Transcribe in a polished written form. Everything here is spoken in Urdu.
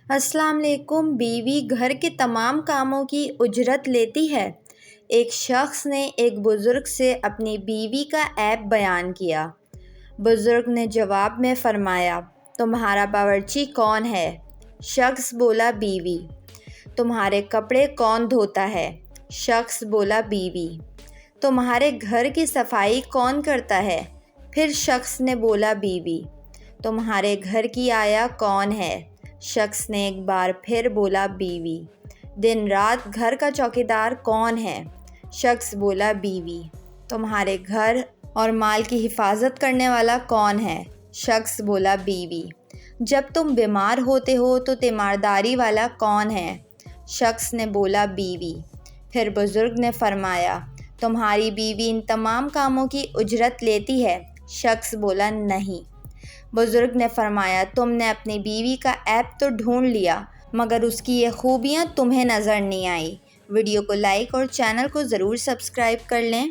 السلام علیکم۔ بیوی گھر کے تمام کاموں کی اجرت لیتی ہے۔ ایک شخص نے ایک بزرگ سے اپنی بیوی کا عیب بیان کیا۔ بزرگ نے جواب میں فرمایا، تمہارا باورچی کون ہے؟ شخص بولا، بیوی۔ تمہارے کپڑے کون دھوتا ہے؟ شخص بولا، بیوی۔ تمہارے گھر کی صفائی کون کرتا ہے؟ پھر شخص نے بولا، بیوی۔ تمہارے گھر کی آیا کون ہے؟ شخص نے ایک بار پھر بولا، بیوی۔ دن رات گھر کا چوکیدار کون ہے؟ شخص بولا، بیوی۔ تمہارے گھر اور مال کی حفاظت کرنے والا کون ہے؟ شخص بولا، بیوی۔ جب تم بیمار ہوتے ہو تو تیمارداری والا کون ہے؟ شخص نے بولا، بیوی۔ پھر بزرگ نے فرمایا، تمہاری بیوی ان تمام کاموں کی اجرت لیتی ہے؟ شخص بولا، نہیں۔ بزرگ نے فرمایا، تم نے اپنی بیوی کا عیب تو ڈھونڈ لیا مگر اس کی یہ خوبیاں تمہیں نظر نہیں آئی۔ ویڈیو کو لائک اور چینل کو ضرور سبسکرائب کر لیں۔